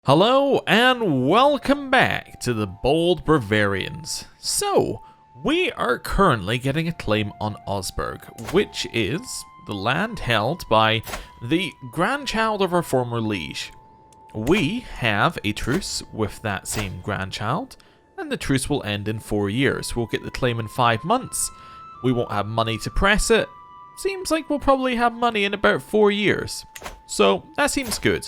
Hello and welcome back to the Bold Bavarians. So, we are currently getting a claim on Ausberg, which is the land held by the grandchild of our former liege. We have a truce with that same grandchild, and the truce will end in 4 years. We'll get the claim in 5 months. We won't have money to press it. Seems like we'll probably have money in about 4 years. So, that seems good.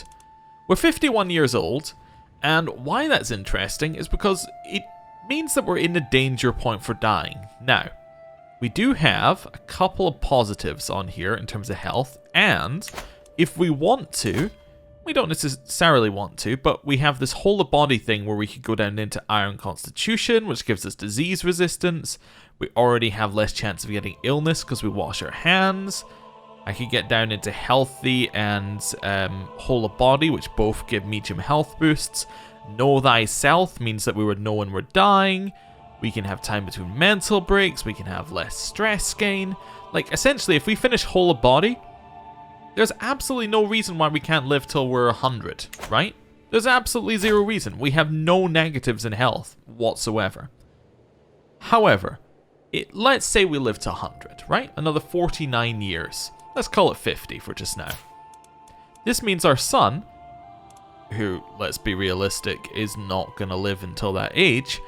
We're 51 years old, and why that's interesting is because it means that we're in a danger point for dying. Now, we do have a couple of positives on here in terms of health, and if we want to, we don't necessarily want to, but we have this whole body thing where we could go down into Iron Constitution, which gives us disease resistance. We already have less chance of getting illness because we wash our hands. I could get down into healthy and whole of body, which both give medium health boosts. Know thyself means that we would know when we're dying. We can have time between mental breaks. We can have less stress gain. Like, essentially, if we finish whole of body, there's absolutely no reason why we can't live till we're 100, right? There's absolutely zero reason. We have no negatives in health whatsoever. However, let's say we live to 100, right? Another 49 years. Let's call it 50 for just now. This means our son, who, let's be realistic, is not going to live until that age,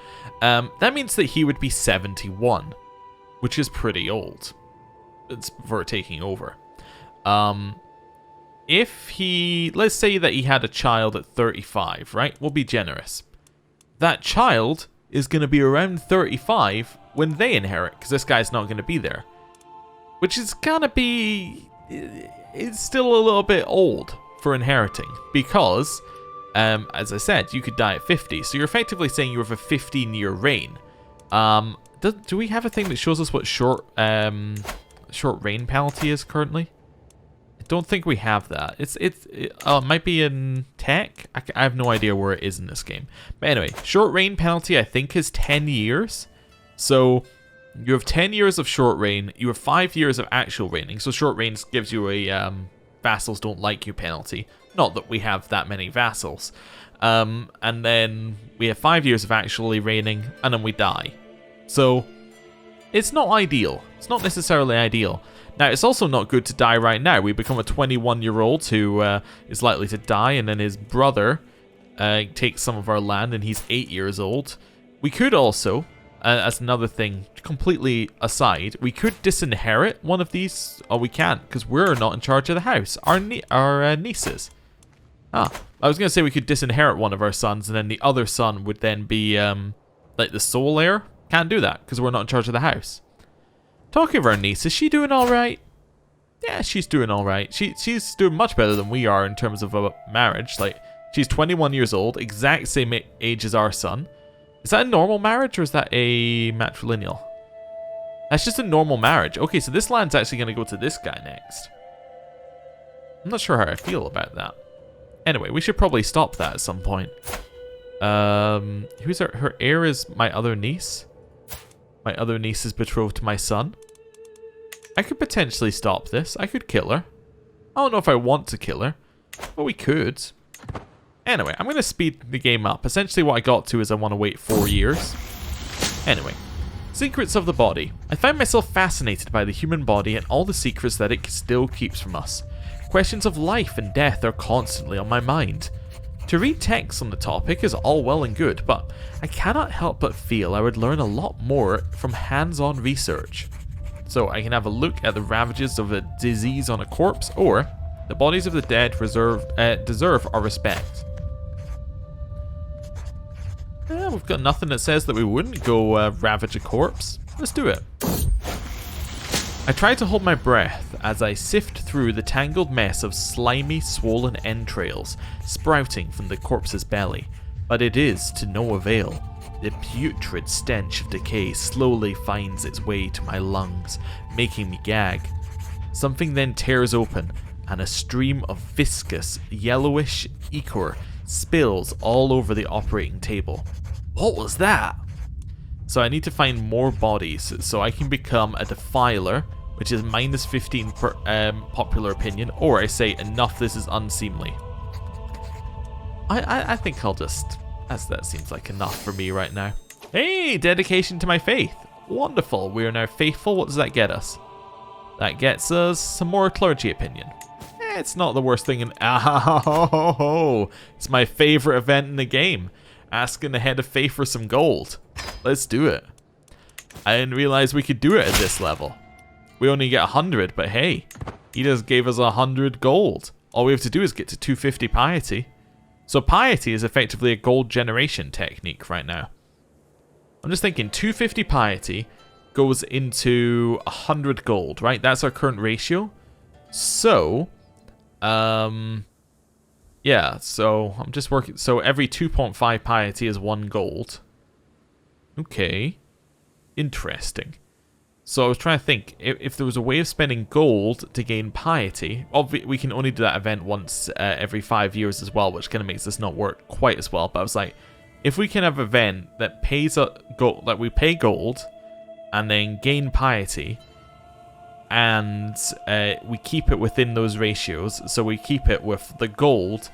that means that he would be 71, which is pretty old. It's for taking over. If he, let's say that he had a child at 35, right? We'll be generous. That child is going to be around 35 when they inherit, because this guy's not going to be there. Which is gonna be, it's still a little bit old for inheriting, because, as I said, you could die at 50, so you're effectively saying you have a 15-year reign. Do we have a thing that shows us what short reign penalty is currently? I don't think we have that. It might be in tech. I have no idea where it is in this game. But anyway, short reign penalty I think is 10 years. So you have 10 years of short reign, you have 5 years of actual reigning, so short reign gives you a vassals don't like you penalty. Not that we have that many vassals. And then we have 5 years of actually reigning, and then we die. So, it's not ideal. It's not necessarily ideal. Now, it's also not good to die right now. We become a 21-year-old who is likely to die, and then his brother takes some of our land, and he's 8 years old. We could also, as another thing, completely aside, we could disinherit one of these. Oh, we can't, because we're not in charge of the house. Our nieces. I was going to say we could disinherit one of our sons, and then the other son would then be, like, the sole heir. Can't do that, because we're not in charge of the house. Talking of our niece, is she doing alright? Yeah, she's doing alright. She's doing much better than we are in terms of a marriage. Like, she's 21 years old, exact same age as our son. Is that a normal marriage, or is that a matrilineal? That's just a normal marriage. Okay, so this land's actually going to go to this guy next. I'm not sure how I feel about that. Anyway, we should probably stop that at some point. Who's her heir is my other niece. My other niece is betrothed to my son. I could potentially stop this. I could kill her. I don't know if I want to kill her, but we could. Anyway, I'm going to speed the game up. Essentially what I got to is I want to wait 4 years. Anyway, secrets of the body. I find myself fascinated by the human body and all the secrets that it still keeps from us. Questions of life and death are constantly on my mind. To read texts on the topic is all well and good, but I cannot help but feel I would learn a lot more from hands-on research. So I can have a look at the ravages of a disease on a corpse, or the bodies of the dead deserve our respect. Yeah, we've got nothing that says that we wouldn't go ravage a corpse. Let's do it. I try to hold my breath as I sift through the tangled mess of slimy, swollen entrails sprouting from the corpse's belly, but it is to no avail. The putrid stench of decay slowly finds its way to my lungs, making me gag. Something then tears open, and a stream of viscous, yellowish ichor spills all over the operating table. What was that? So I need to find more bodies so I can become a defiler, which is minus 15 per popular opinion, or I say enough this is unseemly. I think I'll just... That seems like enough for me right now. Hey, dedication to my faith. Wonderful. We are now faithful. What does that get us? That gets us some more clergy opinion. It's not the worst thing in... Oh, it's my favorite event in the game. Asking the head of faith for some gold. Let's do it. I didn't realize we could do it at this level. We only get 100, but hey, he just gave us 100 gold. All we have to do is get to 250 piety. So piety is effectively a gold generation technique right now. I'm just thinking 250 piety goes into 100 gold, right? That's our current ratio. So, yeah, so I'm just working. So every 2.5 piety is 1 gold. Okay. Interesting. So I was trying to think, if there was a way of spending gold to gain piety, we can only do that event once every 5 years as well, which kind of makes this not work quite as well. But I was like, if we can have an event that pays gold, like we pay gold, and then gain piety, and we keep it within those ratios, so we keep it with the gold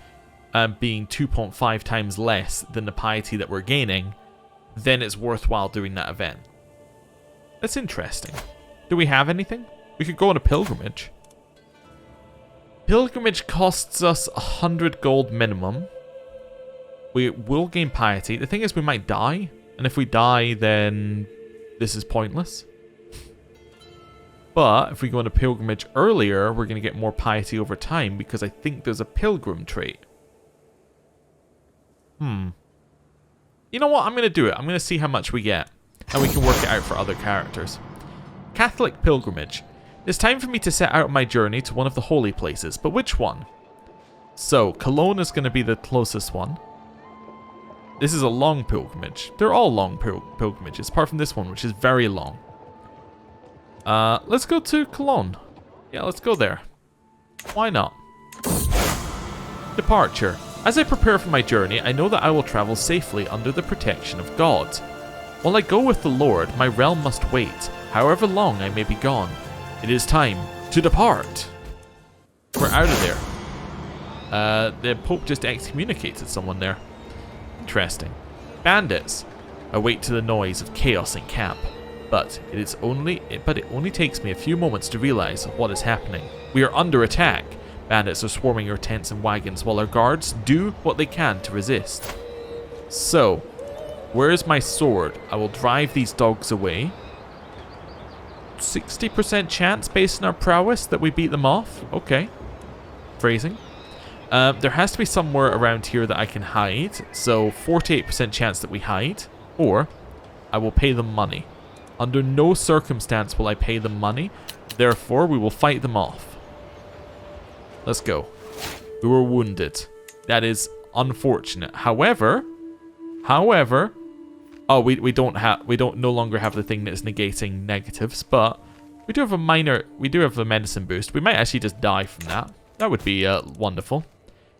being 2.5 times less than the piety that we're gaining, then it's worthwhile doing that event. That's interesting. Do we have anything? We could go on a pilgrimage. Pilgrimage costs us 100 gold minimum. We will gain piety. The thing is, we might die. And if we die, then this is pointless. But if we go on a pilgrimage earlier, we're going to get more piety over time because I think there's a pilgrim trait. You know what? I'm going to do it. I'm going to see how much we get. And we can work it out for other characters. Catholic pilgrimage. It's time for me to set out on my journey to one of the holy places, but which one? So, Cologne is going to be the closest one. This is a long pilgrimage. They're all long pilgrimages, apart from this one, which is very long. Let's go to Cologne. Yeah, let's go there. Why not? Departure. As I prepare for my journey, I know that I will travel safely under the protection of God. While I go with the Lord, my realm must wait, however long I may be gone. It is time to depart. We're out of there. The Pope just excommunicated someone there. Interesting. Bandits. I wait to the noise of chaos in camp, but it only takes me a few moments to realize what is happening. We are under attack. Bandits are swarming our tents and wagons while our guards do what they can to resist. So, where is my sword? I will drive these dogs away. 60% chance based on our prowess that we beat them off. Okay. Phrasing. There has to be somewhere around here that I can hide. So 48% chance that we hide. Or I will pay them money. Under no circumstance will I pay them money. Therefore, we will fight them off. Let's go. We were wounded. That is unfortunate. However, oh, we no longer have the thing that is negating negatives, but we do have a medicine boost. We might actually just die from that. That would be wonderful.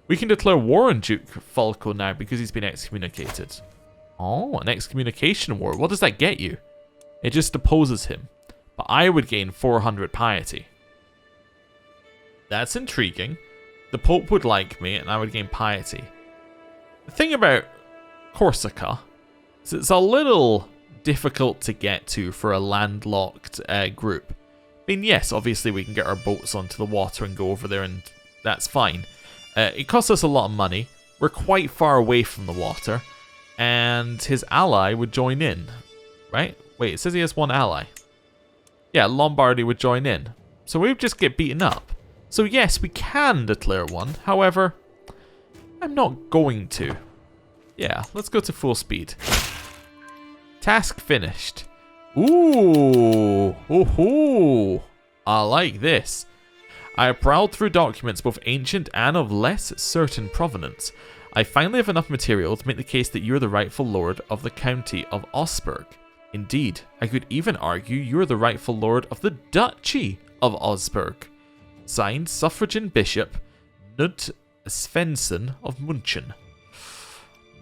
We can declare war on Duke Falco now because he's been excommunicated. Oh, an excommunication war. What does that get you? It just deposes him. But I would gain 400 piety. That's intriguing. The Pope would like me and I would gain piety. The thing about Corsica is it's a little difficult to get to for a landlocked group. I mean, yes, obviously we can get our boats onto the water and go over there and that's fine. It costs us a lot of money. We're quite far away from the water. And his ally would join in, right? Wait, it says he has one ally. Yeah, Lombardy would join in. So we would just get beaten up. So yes, we can declare one. However, I'm not going to. Yeah, let's go to full speed. Task finished. Ooh. Ooh. I like this. I have prowled through documents both ancient and of less certain provenance. I finally have enough material to make the case that you are the rightful lord of the county of Ausberg. Indeed, I could even argue you are the rightful lord of the duchy of Ausberg. Signed, Suffragan Bishop Knud Svensson of Munchen.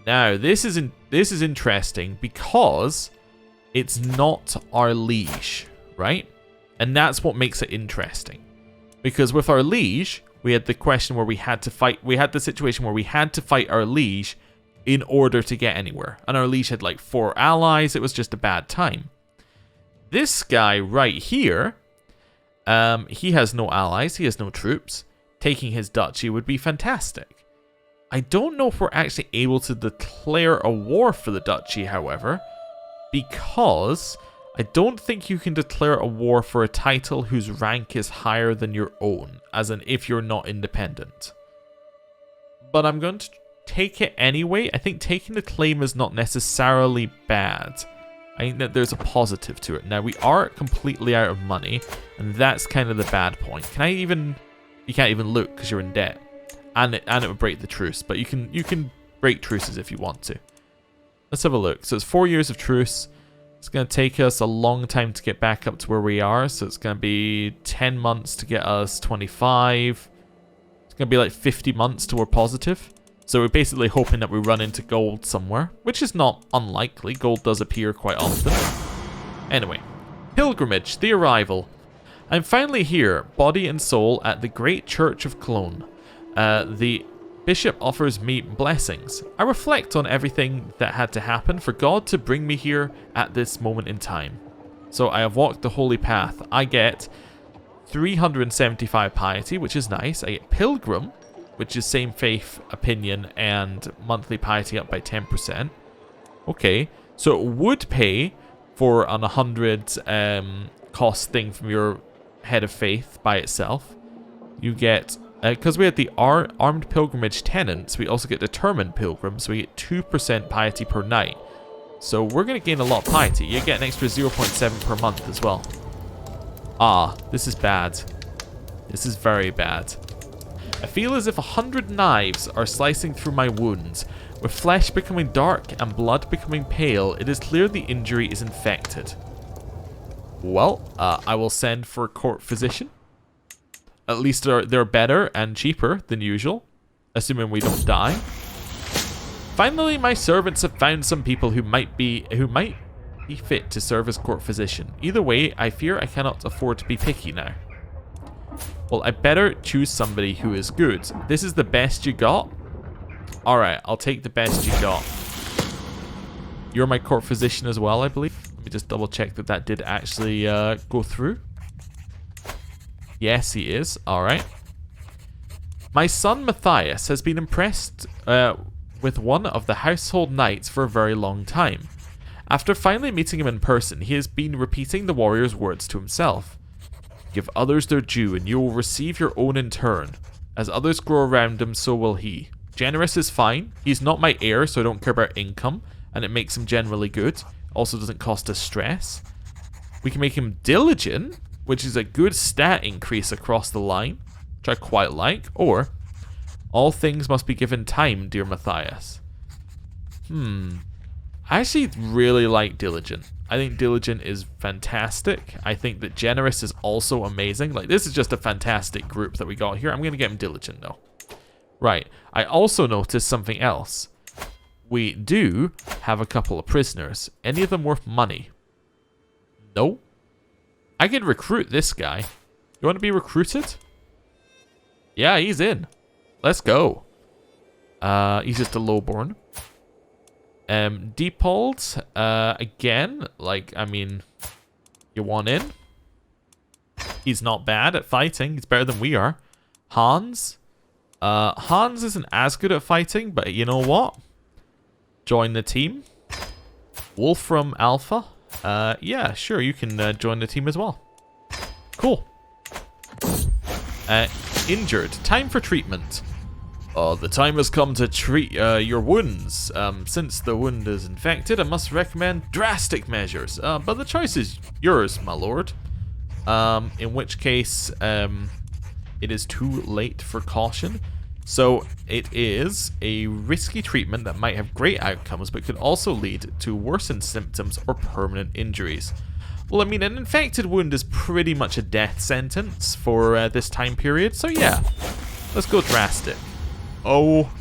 Now, this is interesting because it's not our liege, right? And that's what makes it interesting. Because with our liege, We had the question where we had to fight. We had the situation where we had to fight our liege in order to get anywhere. And our liege had like 4 allies. It was just a bad time. This guy right here, he has no allies. He has no troops. Taking his duchy would be fantastic. I don't know if we're actually able to declare a war for the duchy, however, because I don't think you can declare a war for a title whose rank is higher than your own, as in if you're not independent. But I'm going to take it anyway. I think taking the claim is not necessarily bad. I think that there's a positive to it. Now, we are completely out of money, and that's kind of the bad point. Can I even... You can't even look because you're in debt. And it would break the truce, but you can break truces if you want to. Let's have a look. So it's 4 years of truce. It's going to take us a long time to get back up to where we are. So it's going to be 10 months to get us 25. It's going to be like 50 months till we're positive. So we're basically hoping that we run into gold somewhere, which is not unlikely. Gold does appear quite often. Anyway, pilgrimage, the arrival. I'm finally here, body and soul, at the great church of Cologne. The bishop offers me blessings. I reflect on everything that had to happen for God to bring me here at this moment in time. So I have walked the holy path. I get 375 piety, which is nice. I get pilgrim, which is same faith, opinion, and monthly piety up by 10%. Okay, so it would pay for an 100 cost thing from your head of faith by itself. You get... Because we had the armed pilgrimage tenants, we also get determined pilgrims, so we get 2% piety per night. So we're going to gain a lot of piety. You get an extra 0.7 per month as well. Ah, this is bad. This is very bad. I feel as if 100 knives are slicing through my wounds. With flesh becoming dark and blood becoming pale, it is clear the injury is infected. Well, I will send for a court physician. At least they're better and cheaper than usual, assuming we don't die. Finally, my servants have found some people who might be fit to serve as court physician. Either way, I fear I cannot afford to be picky now. Well, I better choose somebody who is good. This is the best you got? Alright, I'll take the best you got. You're my court physician as well, I believe. Let me just double check that that did actually go through. Yes, he is. Alright. My son Matthias has been impressed with one of the household knights for a very long time. After finally meeting him in person, he has been repeating the warrior's words to himself. Give others their due, and you will receive your own in turn. As others grow around him, so will he. Generous is fine. He's not my heir, so I don't care about income, and it makes him generally good. Also doesn't cost us stress. We can make him diligent, which is a good stat increase across the line, which I quite like. Or, all things must be given time, dear Matthias. I actually really like diligent. I think diligent is fantastic. I think that generous is also amazing. Like, this is just a fantastic group that we got here. I'm going to get him diligent, though. Right. I also noticed something else. We do have a couple of prisoners. Any of them worth money? No. I could recruit this guy. You want to be recruited? Yeah, he's in. Let's go. He's just a lowborn. Deepald, again, like, I mean, you want in? He's not bad at fighting. He's better than we are. Hans. Hans isn't as good at fighting, but you know what? Join the team. Wolfram Alpha. Yeah, sure, you can join the team as well. Cool. Injured. Time for treatment. The time has come to treat your wounds. Since the wound is infected, I must recommend drastic measures. But the choice is yours, my lord. In which case, it is too late for caution. So it is a risky treatment that might have great outcomes, but could also lead to worsened symptoms or permanent injuries. Well, I mean, an infected wound is pretty much a death sentence for this time period. So yeah, let's go drastic. Oh,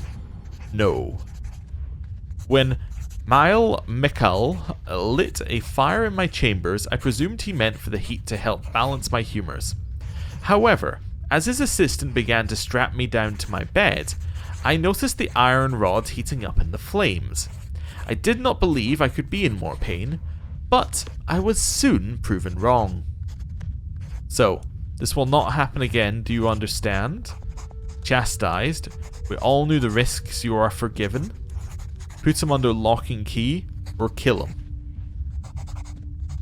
no. When Mikal lit a fire in my chambers, I presumed he meant for the heat to help balance my humors. However, as his assistant began to strap me down to my bed, I noticed the iron rod heating up in the flames. I did not believe I could be in more pain, but I was soon proven wrong. So, this will not happen again, do you understand? Chastised, we all knew the risks, you are forgiven. Put him under lock and key, or kill him.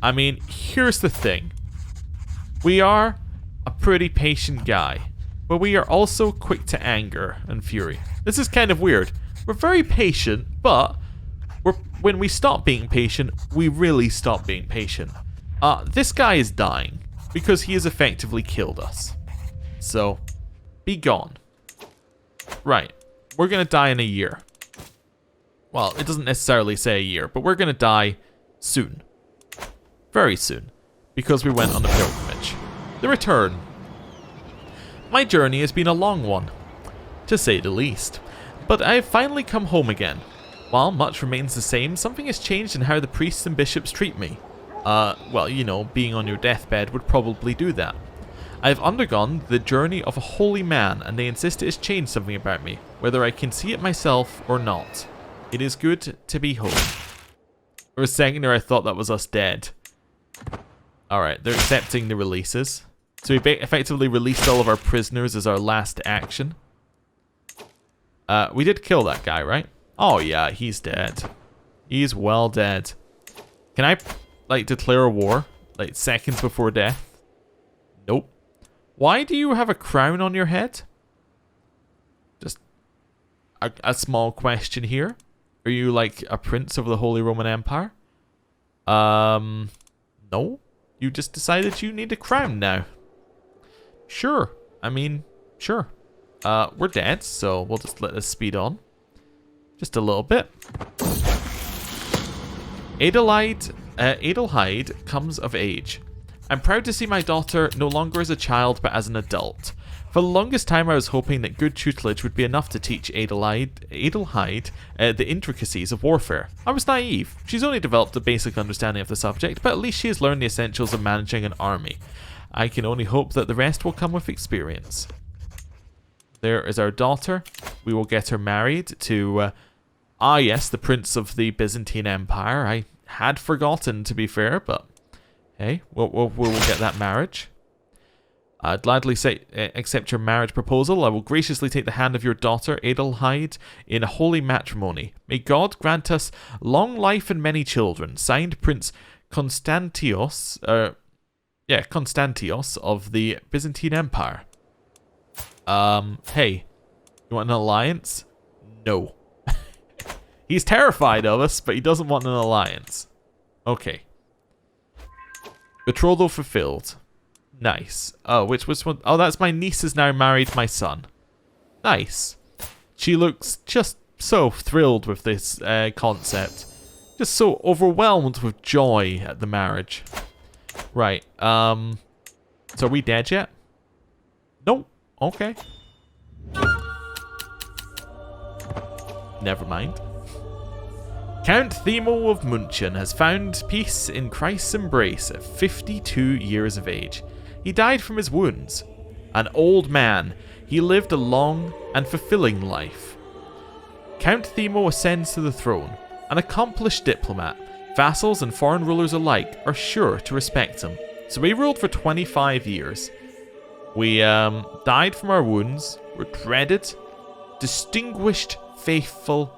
I mean, here's the thing. We are a pretty patient guy, but we are also quick to anger and fury. This is kind of weird. We're very patient, but when we stop being patient, we really stop being patient. This guy is dying because he has effectively killed us. So, be gone. Right, we're going to die in a year. Well, it doesn't necessarily say a year, but we're going to die soon. Very soon. Because we went on a pilgrimage. The return. My journey has been a long one, to say the least. But I have finally come home again. While much remains the same, something has changed in how the priests and bishops treat me. Well, you know, being on your deathbed would probably do that. I have undergone the journey of a holy man, and they insist it has changed something about me, whether I can see it myself or not. It is good to be home. For a second there I thought that was us dead. Alright, they're accepting the releases. So we effectively released all of our prisoners as our last action. We did kill that guy, right? Oh yeah, he's dead. He's well dead. Can I, like, declare a war? Like, seconds before death? Nope. Why do you have a crown on your head? Just a small question here. Are you like a prince of the Holy Roman Empire? No. You just decided you need a crown now. Sure. I mean, sure. We're dead, so we'll just let this speed on. Just a little bit. Adelheid comes of age. I'm proud to see my daughter no longer as a child but as an adult. For the longest time I was hoping that good tutelage would be enough to teach Adelheid the intricacies of warfare. I was naive. She's only developed a basic understanding of the subject, but at least she has learned the essentials of managing an army. I can only hope that the rest will come with experience. There is our daughter. We will get her married to, yes, the Prince of the Byzantine Empire. I had forgotten, to be fair, but hey, we'll get that marriage. I'd gladly accept your marriage proposal. I will graciously take the hand of your daughter, Adelheid, in holy matrimony. May God grant us long life and many children. Signed, Prince Constantios of the Byzantine Empire. Hey, you want an alliance? No. He's terrified of us, but he doesn't want an alliance. Okay. Betrothal fulfilled. Nice. Oh, which one? Oh, that's my niece has now married my son. Nice. She looks just so thrilled with this concept. Just so overwhelmed with joy at the marriage. Right. So are we dead yet? Nope. Okay. Never mind. Count Themo of Munchen has found peace in Christ's embrace at 52 years of age. He died from his wounds. An old man, he lived a long and fulfilling life. Count Themo ascends to the throne. An accomplished diplomat, vassals and foreign rulers alike are sure to respect him. So we ruled for 25 years. We died from our wounds, were dreaded, distinguished, faithful,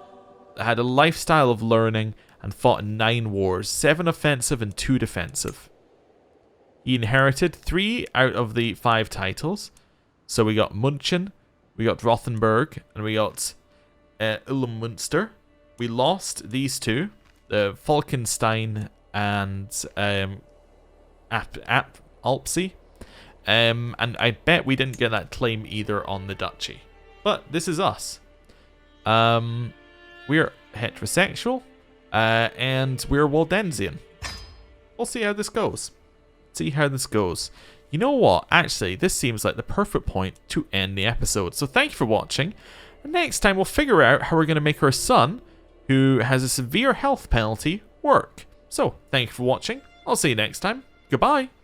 had a lifestyle of learning, and fought in 9 wars, 7 offensive and 2 defensive. He inherited 3 out of the 5 titles. So we got Munchen, we got Rothenburg, and we got Ulm-Münster. We lost these 2, the Falkenstein and Alpsy. And I bet we didn't get that claim either on the duchy. But this is us. We're heterosexual, and we're Waldensian. We'll see how this goes. You know what? Actually, this seems like the perfect point to end the episode. So thank you for watching. And next time we'll figure out how we're going to make our son, who has a severe health penalty, work. So thank you for watching. I'll see you next time. Goodbye.